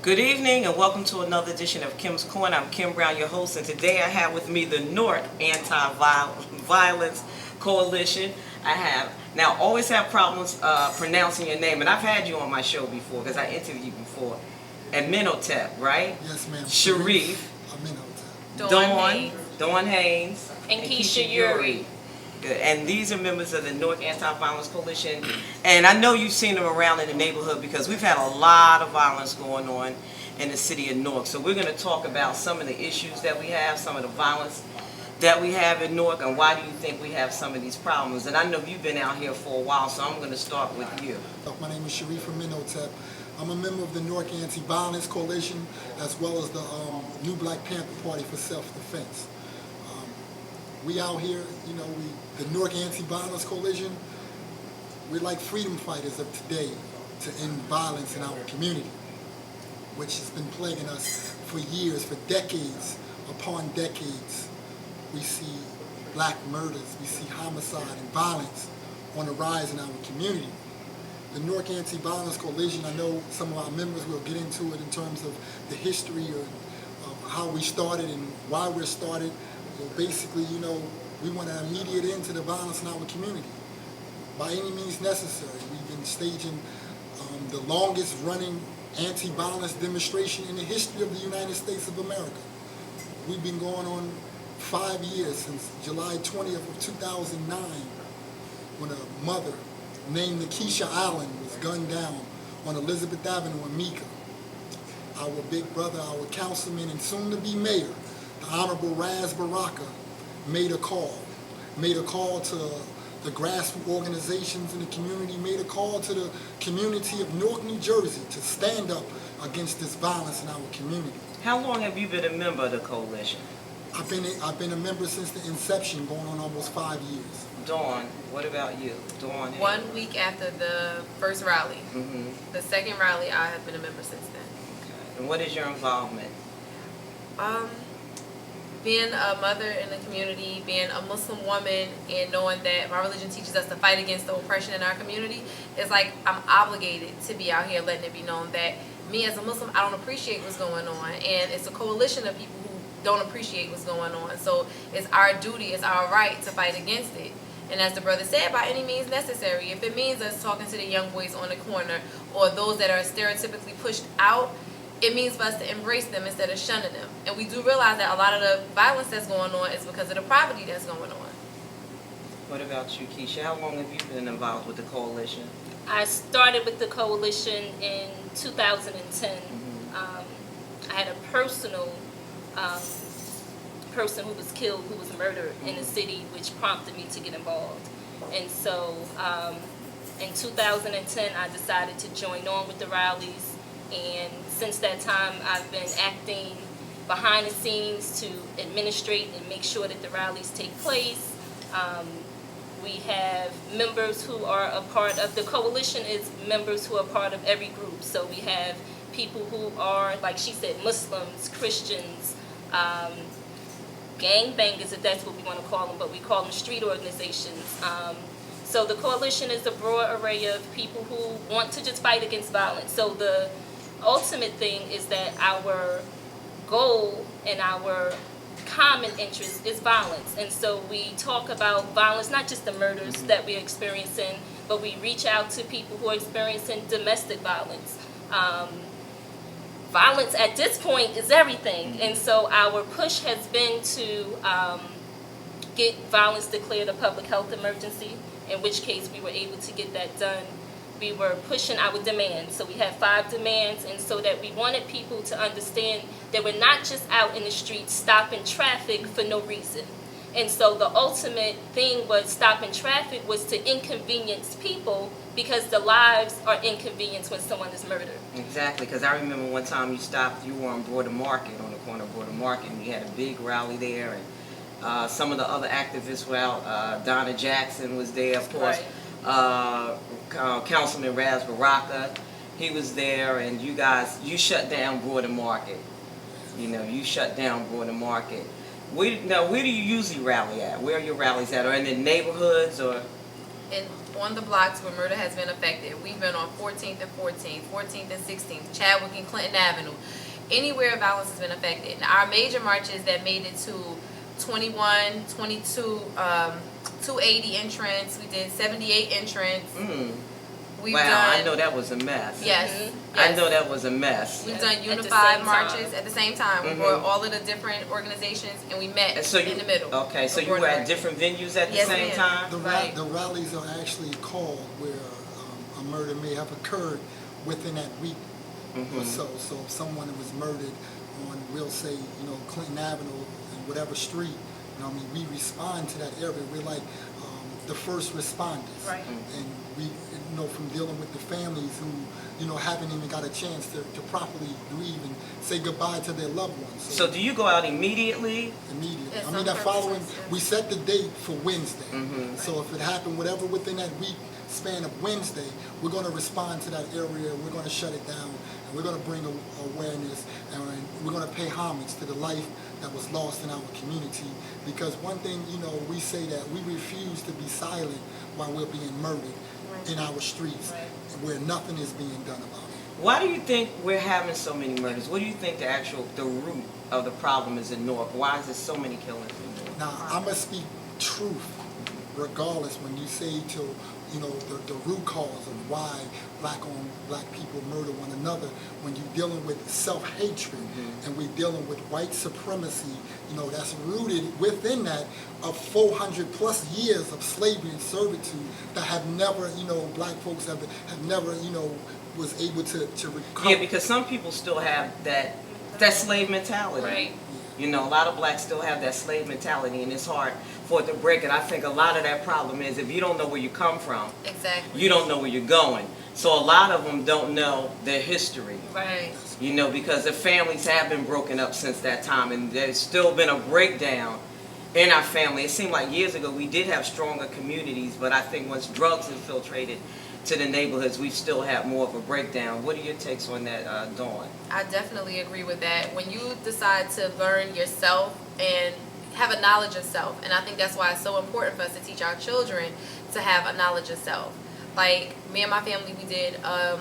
Good evening and welcome to another edition of Kim's Corner. I'm Kim Brown, your host, and today I have with me the Newark Anti-Violence Coalition. Always have problems pronouncing your name, and I've had you on my show before because I interviewed you before. Amenhotep, right? Yes, ma'am. Sharif Amenhotep. Dawn Haynes, and Keesha Eure. Good. And these are members of the Newark Anti-Violence Coalition. And I know you've seen them around in the neighborhood because we've had a lot of violence going on in the city of Newark. So we're going to talk about some of the issues that we have, some of the violence that we have in Newark, and why do you think we have some of these problems. And I know you've been out here for a while, so I'm going to start with you. My name is Sharif Amenhotep. I'm a member of the Newark Anti-Violence Coalition as well as the New Black Panther Party for Self-Defense. We out here, the Newark Anti-Violence Coalition, we're like freedom fighters of today to end violence in our community, which has been plaguing us for years, for decades upon decades. We see black murders, we see homicide and violence on the rise in our community. The Newark Anti-Violence Coalition, I know some of our members will get into it in terms of the history of how we started and why we're started. Well, basically, we want an immediate end to the violence in our community by any means necessary. We've been staging the longest running anti-violence demonstration in the history of the United States of America. We've been going on 5 years, since July 20th of 2009, when a mother named Keesha Eure was gunned down on Elizabeth Avenue in Mika. Our big brother, our councilman and soon-to-be mayor, the Honorable Ras Baraka, made a call to the grassroots organizations in the community, made a call to the community of Newark, New Jersey to stand up against this violence in our community. How long have you been a member of the coalition? I've been a member since the inception, going on almost 5 years. Dawn, what about you? Dawn. 1 week after the first rally. Mm-hmm. The second rally, I have been a member since then. Okay. And what is your involvement? Being a mother in the community, being a Muslim woman, and knowing that my religion teaches us to fight against the oppression in our community, it's like I'm obligated to be out here letting it be known that me as a Muslim, I don't appreciate what's going on. And it's a coalition of people who don't appreciate what's going on. So it's our duty, it's our right to fight against it. And as the brother said, by any means necessary. If it means us talking to the young boys on the corner or those that are stereotypically pushed out, it means for us to embrace them instead of shunning them. And we do realize that a lot of the violence that's going on is because of the poverty that's going on. What about you, Keesha? How long have you been involved with the coalition? I started with the coalition in 2010. I had a personal person who was killed, who was murdered in the city, which prompted me to get involved. And so in 2010, I decided to join on with the rallies. And since that time, I've been acting behind the scenes to administrate and make sure that the rallies take place. We have members who are a part of the coalition, is members who are part of every group. So we have people who are, like she said, Muslims, Christians, gangbangers, if that's what we want to call them, but we call them street organizations. So the coalition is a broad array of people who want to just fight against violence. So the ultimate thing is that our goal and our common interest is violence. And so we talk about violence, not just the murders that we're experiencing, but we reach out to people who are experiencing domestic violence. Violence at this point is everything. And so our push has been to get violence declared a public health emergency, in which case we were able to get that done. We were pushing our demands. So we had 5 demands, and so that we wanted people to understand that we're not just out in the streets stopping traffic for no reason. And so the ultimate thing was stopping traffic was to inconvenience people, because the lives are inconvenienced when someone is murdered. Exactly, because I remember one time you were on Border Market, on the corner of Border Market, and you had a big rally there, and some of the other activists were out. Donna Jackson was there, of course. Right. Councilman Ras Baraka, he was there, and you shut down Border Market. You shut down Border Market. Where do you usually rally at? Where are your rallies at? Or in the neighborhoods, or? And on the blocks where murder has been affected, we've been on 14th and 14th, 14th and 16th, Chadwick and Clinton Avenue. Anywhere violence has been affected. And our major marches that made it to 21, 22, 280 entrance, we did 78 entrance. We've Wow, done, I know that was a mess. Yes, I yes. know that was a mess. We've At done the unified same marches time. at the same time. We brought all of the different organizations and we met And so in the middle. Okay, so of you were Border at different venues at the Yes, same ma'am. time? Right. The rallies are actually called where a murder may have occurred within that week or so. So if someone was murdered on, we'll say, Clinton Avenue and whatever street, we respond to that area. We're like the first responders. Right. And we, from dealing with the families who, haven't even got a chance to properly grieve and say goodbye to their loved ones. So do you go out immediately? Immediately. Yes, I mean, on that purpose, following, yes. we set the date for Wednesday. So if it happened, whatever within that week span of Wednesday, we're going to respond to that area, we're going to shut it down, and we're going to bring awareness, and we're going to pay homage to the life that was lost in our community. Because one thing, we say that we refuse to be silent while we're being murdered in our streets, where nothing is being done about it. Why do you think we're having so many murders? What do you think the root of the problem is in Newark? Why is there so many killings in Newark? Now, I must speak truth, regardless, when you say to, the root cause of why black people murder one another, when you're dealing with self-hatred and we're dealing with white supremacy, that's rooted within that of 400 plus years of slavery and servitude that have never, black folks have never, was able to recover. Yeah, because some people still have that slave mentality. Right. A lot of blacks still have that slave mentality, and it's hard for it to break it. I think a lot of that problem is if you don't know where you come from, Exactly. you don't know where you're going. So a lot of them don't know their history. Right. Because their families have been broken up since that time, and there's still been a breakdown in our family. It seemed like years ago we did have stronger communities, but I think once drugs infiltrated to the neighborhoods, we still have more of a breakdown. What are your takes on that, Dawn? I definitely agree with that. When you decide to learn yourself and have a knowledge of self, and I think that's why it's so important for us to teach our children to have a knowledge of self. Like me and my family, we did a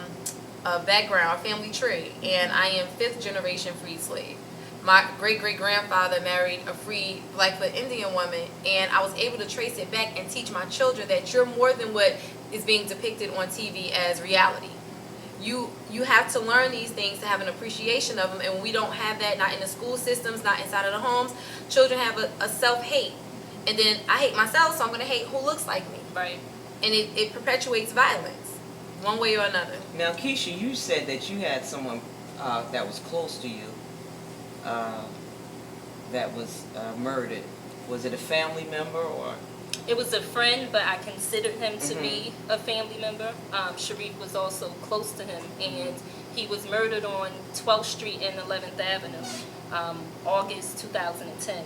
background, a family tree, and I am 5th generation freed slave. My great-great-grandfather married a free Blackfoot Indian woman, and I was able to trace it back and teach my children that you're more than what is being depicted on TV as reality. You have to learn these things to have an appreciation of them, and when we don't have that, not in the school systems, not inside of the homes, children have a self-hate. And then I hate myself, so I'm going to hate who looks like me. Right. And it perpetuates violence, one way or another. Now, Keesha, you said that you had someone that was close to you that was murdered. Was it a family member or? It was a friend, but I considered him to be a family member. Sharif was also close to him, and he was murdered on 12th Street and 11th Avenue, August 2010.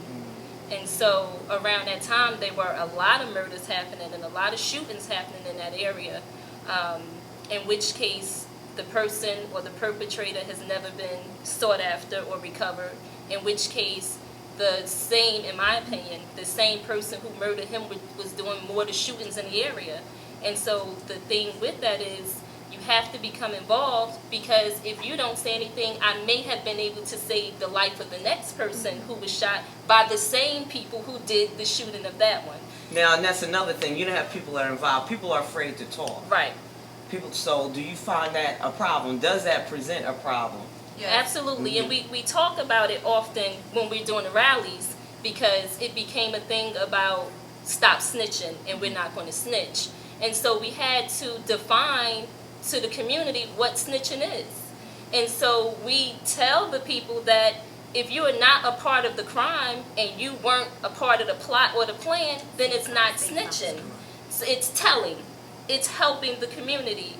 And so around that time, there were a lot of murders happening and a lot of shootings happening in that area, in which case the person or the perpetrator has never been sought after or recovered, in which case the same, in my opinion, the same person who murdered him was doing more of the shootings in the area. And so the thing with that is you have to become involved, because if you don't say anything, I may have been able to save the life of the next person who was shot by the same people who did the shooting of that one. Now, and that's another thing. You don't have people that are involved. People are afraid to talk. Right. So do you find that a problem? Does that present a problem? Yes. Absolutely, and we talk about it often when we're doing the rallies, because it became a thing about stop snitching and we're not going to snitch. And so we had to define to the community what snitching is. And so we tell the people that if you are not a part of the crime and you weren't a part of the plot or the plan, then it's not snitching. So it's telling. It's helping the community.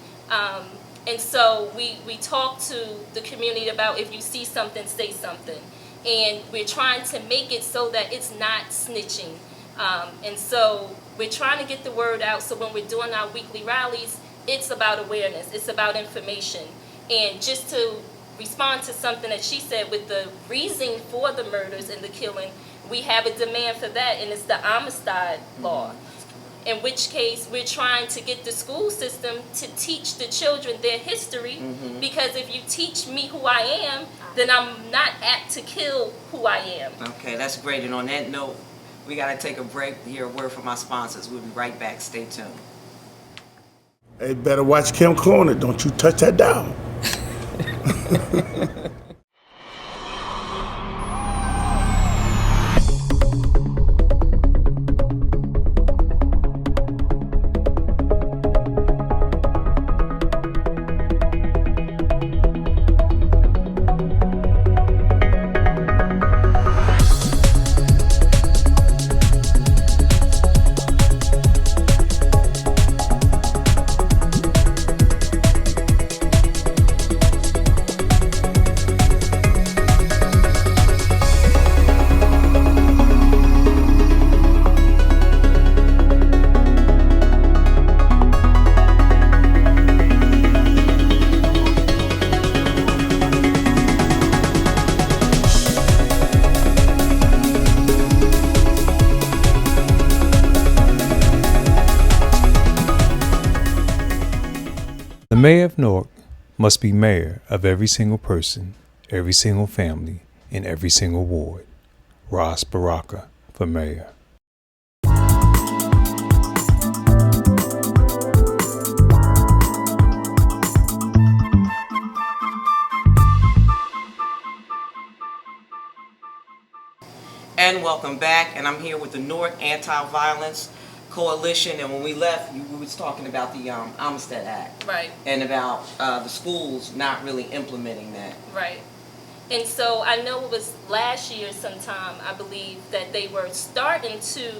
And so we talk to the community about if you see something, say something. And we're trying to make it so that it's not snitching. And so we're trying to get the word out, so when we're doing our weekly rallies, it's about awareness, it's about information. And just to respond to something that she said with the reason for the murders and the killing, we have a demand for that, and it's the homicide law. in which case we're trying to get the school system to teach the children their history, because if you teach me who I am, then I'm not apt to kill who I am. Okay, that's great. And on that note, we got to take a break to hear a word from our sponsors. We'll be right back. Stay tuned. Hey, better watch Kim Corner. Don't you touch that dial. The mayor of Newark must be mayor of every single person, every single family, in every single ward. Ross Baraka for mayor. And welcome back. And I'm here with the Newark Anti-Violence Coalition. And when we left, we was talking about the Amistad Act. Right. And about the schools not really implementing that. Right. And so I know it was last year sometime, I believe, that they were starting to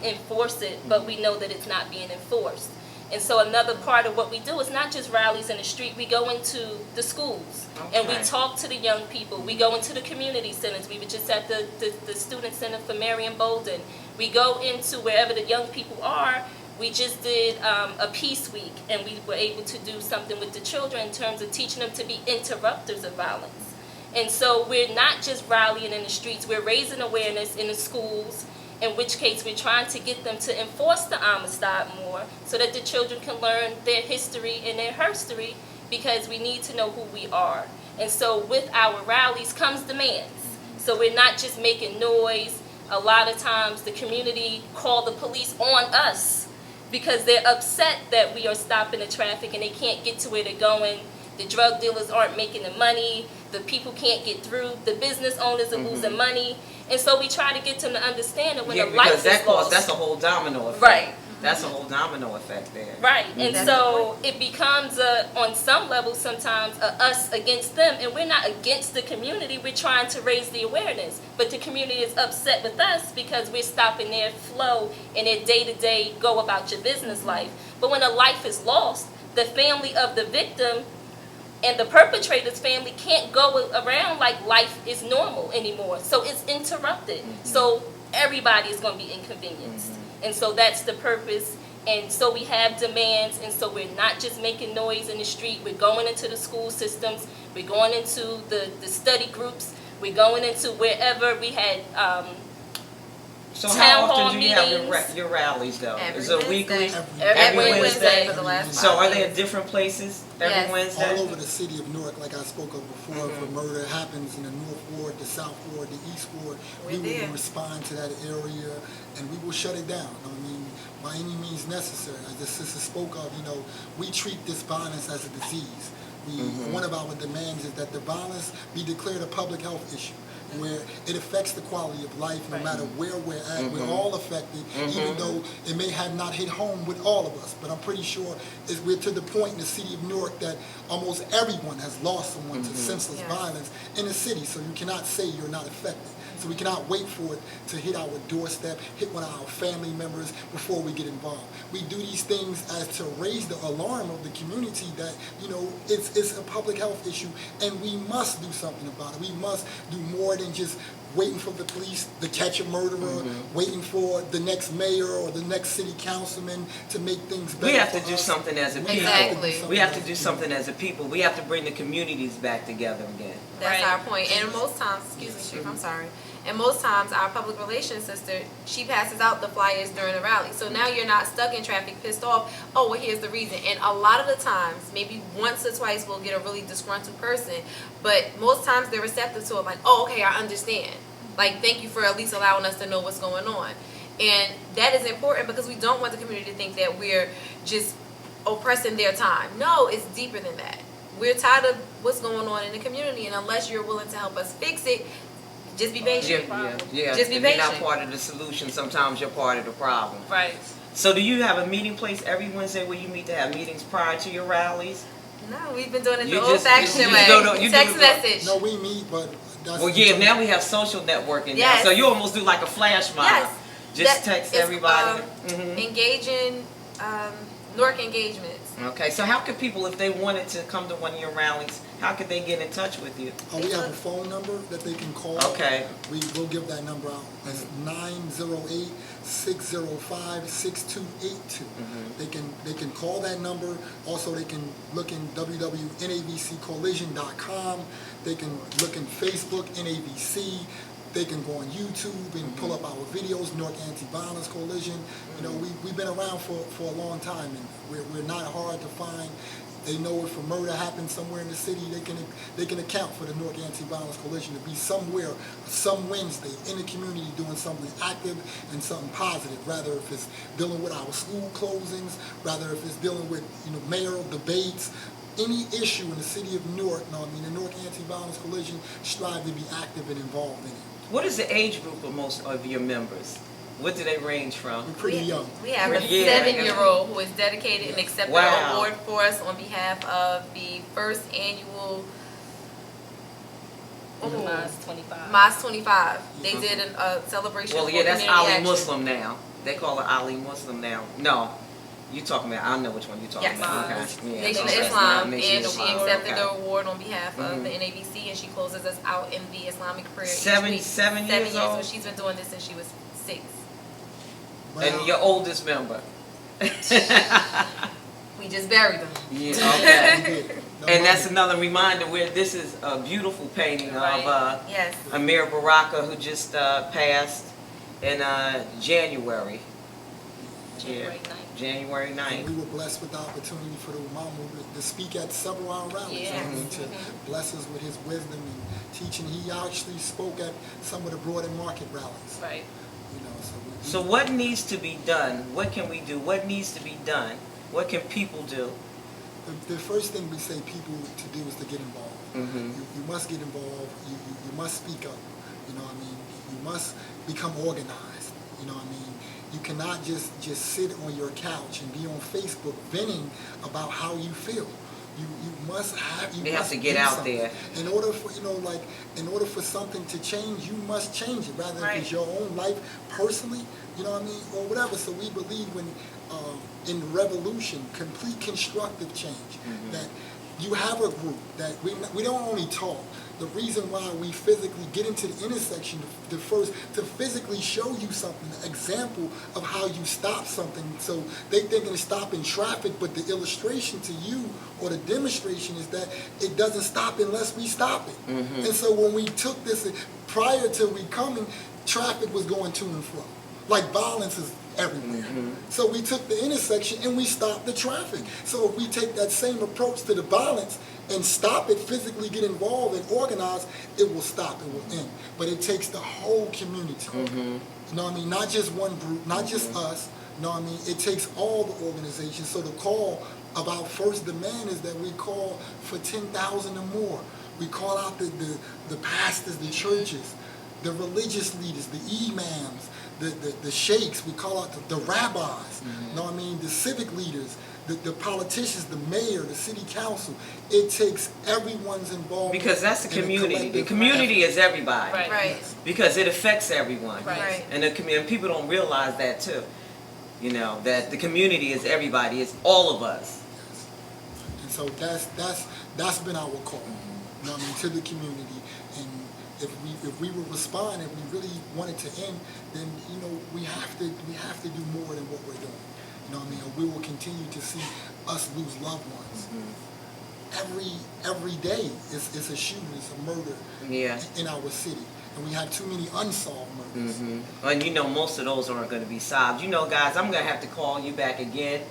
enforce it, but we know that it's not being enforced. And so another part of what we do is not just rallies in the street. We go into the schools and we talk to the young people. We go into the community centers. We were just at the Student Center for Marion Bolden. We go into wherever the young people are. We just did a peace week, and we were able to do something with the children in terms of teaching them to be interrupters of violence. And so we're not just rallying in the streets, we're raising awareness in the schools, in which case we're trying to get them to enforce the Amistad more so that the children can learn their history and their herstory, because we need to know who we are. And so with our rallies comes demands. So we're not just making noise. A lot of times the community call the police on us because they're upset that we are stopping the traffic and they can't get to where they're going. The drug dealers aren't making the money. The people can't get through. The business owners are losing money. And so we try to get them to understand that when the life is lost. That's a whole domino effect. Right. That's a whole domino effect there. Right. And so it becomes, on some level, sometimes us against them. And we're not against the community. We're trying to raise the awareness. But the community is upset with us because we're stopping their flow and their day-to-day go about your business life. But when a life is lost, the family of the victim and the perpetrator's family can't go around like life is normal anymore. So it's interrupted. So everybody is going to be inconvenienced. And so that's the purpose. And so we have demands. And so we're not just making noise in the street. We're going into the school systems. We're going into the study groups. We're going into wherever we had So town how hall often do you have meetings. your rallies though? Every Is it Wednesday. weekly? Every Wednesday? for the last So 5 are they years. at different places every Yes. Wednesday? All over the city of Newark, like I spoke of before, if a murder happens in the North Ward, the South Ward, the East Ward, we there. will respond to that area and we will shut it down. I mean, by any means necessary. As the sister spoke of, we treat this violence as a disease. One of our demands is that the violence be declared a public health issue, where it affects the quality of life no matter where we're at. We're all affected, even though it may have not hit home with all of us. But I'm pretty sure we're to the point in the city of Newark that almost everyone has lost someone to senseless violence in the city, so you cannot say you're not affected. So we cannot wait for it to hit our doorstep, hit one of our family members before we get involved. We do these things as to raise the alarm of the community that, it's a public health issue and we must do something about it. We must do more than just waiting for the police to catch a murderer, waiting for the next mayor or the next city councilman to make things better. We have to for do us. something as a people. Exactly. We have to do something as a people. We have to bring the communities back together again. That's Right. our point. And most times, excuse me, Chief, I'm sorry. And most times our public relations sister, she passes out the flyers during the rally. So now you're not stuck in traffic pissed off, oh, well, here's the reason. And a lot of the times, maybe once or twice we'll get a really disgruntled person, but most times they're receptive to it, like, oh, okay, I understand. Like, thank you for at least allowing us to know what's going on. And that is important because we don't want the community to think that we're just oppressing their time. No, it's deeper than that. We're tired of what's going on in the community, and unless you're willing to help us fix it, just be patient. Yeah. Just be If you're not patient. part of the solution, sometimes you're part of the problem. Right. So do you have a meeting place every Wednesday where you meet to have meetings prior to your rallies? No, we've been doing it You the just- old-fashioned you way. just you Text do- message. No, we meet, but that's... Well, yeah, now we have social networking Yes. now. So you almost do like a flash mob. Yes. Just That text is, everybody. Engaging, Newark engagements. Okay, so how could people, if they wanted to come to one of your rallies, how could they get in touch with you? We have a phone number that they can call. Okay. We'll give that number out. That's 908-605-6282. They can call that number. Also, they can look in www.nabccoalition.com. They can look in Facebook, NABC. They can go on YouTube and pull up our videos, Newark Anti-Violence Coalition. You know, we've been around for a long time, and we're not hard to find. They know if a murder happens somewhere in the city, they can account for the Newark Anti-Violence Coalition to be somewhere, some Wednesday in the community doing something active and something positive. Rather if it's dealing with our school closings, rather if it's dealing with mayoral debates. Any issue in the city of Newark, the Newark Anti-Violence Coalition strive to be active and involved in it. What is the age group of most of your members? What do they range from? We're pretty young. We have a Yeah. 7-year-old who is dedicated and accepted Wow. an award for us on behalf of the first annual Mine's 25. Mosque 25. They did a celebration Well, for yeah, that's community Ali action. Muslim now. They call it Ali Muslim now. No, you talking about, I know which one you're talking Yes. about. Okay. Yeah, Nation of okay. Islam, Nation and of she Islam. accepted Okay. the award on behalf of the NABC, and she closes us out in the Islamic prayer each week. 77 years So old? she's been doing this since she was 6. And your oldest member? We just buried them. Yeah, okay. No And that's money. another reminder where this is a beautiful painting Right. of Yes. Amir Baraka, who just passed in January. January 9th. January 9th. We were blessed with the opportunity for the Umar movement to speak at several of our rallies. Yes. To bless us with his wisdom and teaching. He actually spoke at some of the Broad and Market rallies. Right. So what needs to be done? What can we do? What needs to be done? What can people do? The first thing we say people to do is to get involved. Mm-hmm. You must get involved. You must speak up. You must become organized. You cannot just sit on your couch and be on Facebook venting about how you feel. You must have to get out something. there. In order for in order for something to change, you must change it. Rather if it's your own life personally, or whatever. So we believe in revolution, complete constructive change. That you have a group that we don't only talk. The reason why we physically get into the intersection to physically show you something, an example of how you stop something. So they thinking of stopping traffic, but the illustration to you or the demonstration is that it doesn't stop unless we stop it. And so when we took this, prior to we coming, traffic was going to and fro. Like violence is everywhere. So we took the intersection and we stopped the traffic. So if we take that same approach to the violence and stop it, physically get involved and organize, it will stop, it will end. But it takes the whole community. Not just one group, not just us. It takes all the organizations. So the call of our first demand is that we call for 10,000 or more. We call out the pastors, the churches, the religious leaders, the imams, the sheikhs, we call out the rabbis, the civic leaders, the politicians, the mayor, the city council. It takes everyone's involvement. Because that's the in a community. The collective community effort. is everybody. Right. Because it affects everyone. Right. And and people don't realize that too. That the community is everybody. It's all of us. And so that's been our call, to the community. And if we would respond, if we really wanted to end, then we have to do more than what we're doing. Or we will continue to see us lose loved ones. Every day it's a shooting, it's a murder Yeah. in our city. and we have too many unsolved murders. And you know, most of those aren't going to be solved. You know, guys, I'm going to have to call you back again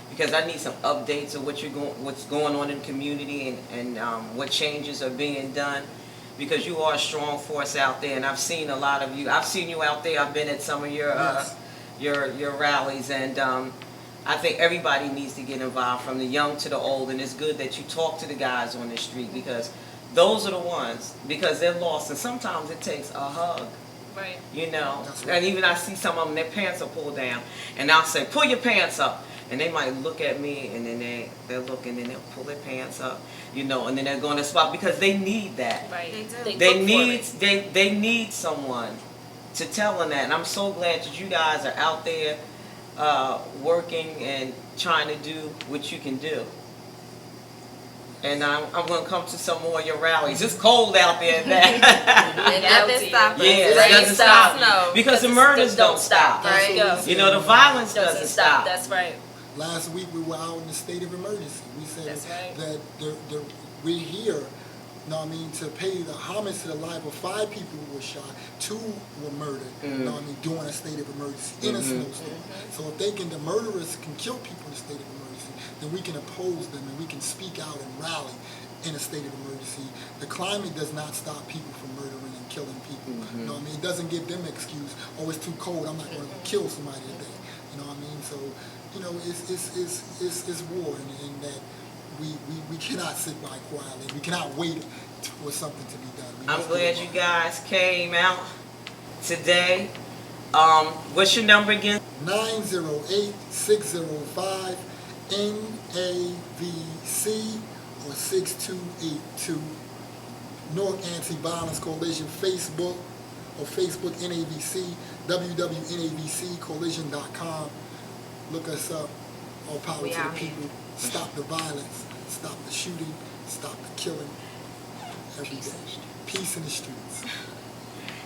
because I need some updates of what's going on in the community and what changes are being done. Because you are a strong force out there, and I've seen a lot of you. I've seen you out there. I've been at some of your your rallies, and I think everybody needs to get involved, from the young to the old. And it's good that you talk to the guys on the street, because those are the ones, because they're lost, and sometimes it takes a hug. Right. You know, Right. and even I see some of them, their pants are pulled down, and I'll say, pull your pants up. And they might look at me, and then they'll look, and then they'll pull their pants up, you know, and then they're going to spot, because they need that. Right. They do. They need someone to tell them that. And I'm so glad that you guys are out there working and trying to do what you can do. And I'm going to come to some more of your rallies. It's cold out there now. And nothing stops us. Yeah, it Rain, doesn't sun, stop. snow. Because the murders don't stop. Right. You know, the violence doesn't stop. That's right. Last week we were out in a state of emergency. We said That's right. that we're here, you know what I mean, to pay the homage to the life of 5 people who were shot, 2 were murdered, you know what I mean, during a state of emergency in a snowstorm. So if the murderers can kill people in a state of emergency, then we can oppose them and we can speak out and rally in a state of emergency. The climate does not stop people from murdering and killing people. You know what I mean? It doesn't give them an excuse, oh, it's too cold, I'm not going to kill somebody today. You know what I mean? So, you know, it's war, and that we cannot sit by quietly. We cannot wait for something to be done. I'm glad you guys came out today. What's your number again? 908-605-NAVC or 6282. Newark Anti-Violence Coalition, Facebook or Facebook NAVC, www.navccoalition.com. Look us up. All power We to the out here. people. Stop the violence. Stop the shooting. Stop the killing. Every day. Peace in the streets.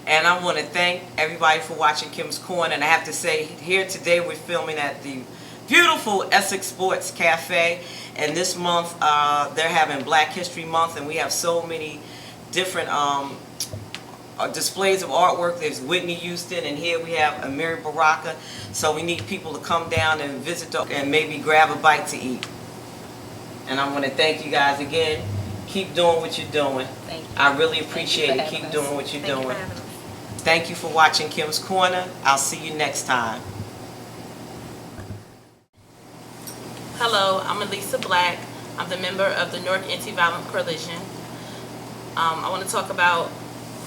And I want to thank everybody for watching Kim's Corner. And I have to say, here today we're filming at the beautiful Essex Sports Cafe. And this month they're having Black History Month, and we have so many different displays of artwork. There's Whitney Houston, and here we have Amiri Baraka. So we need people to come down and visit and maybe grab a bite to eat. And I want to thank you guys again. Keep doing what you're doing. Thank you. I really appreciate it. Keep doing what you're doing. Thank you for watching Kim's Corner. I'll see you next time. Hello, I'm Elisa Black. I'm the member of the Newark Anti-Violence Coalition. I want to talk about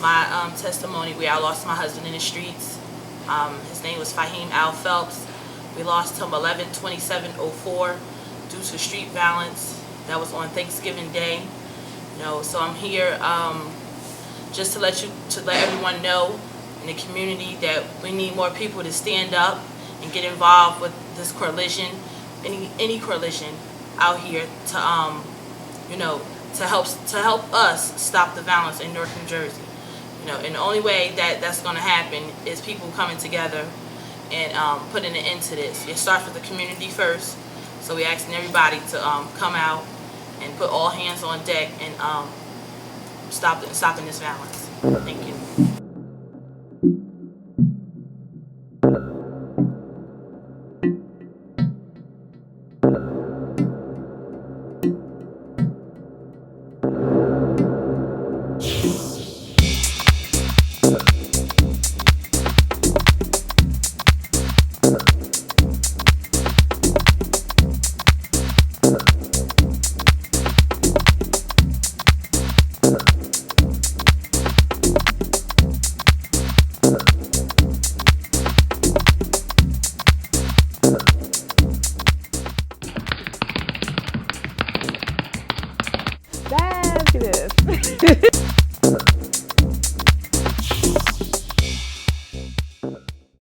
my testimony where I lost my husband in the streets. His name was Fahim Al Phelps. We lost him 11/27/04 due to street violence. That was on Thanksgiving Day. You know, so I'm here just to let everyone know in the community that we need more people to stand up and get involved with this coalition, any coalition out here to to help us stop the violence in Newark, New Jersey. You know, and the only way that that's going to happen is people coming together and putting an end to this. It starts with the community first, so we're asking everybody to come out and put all hands on deck and stopping this violence. Thank you. Fabulous.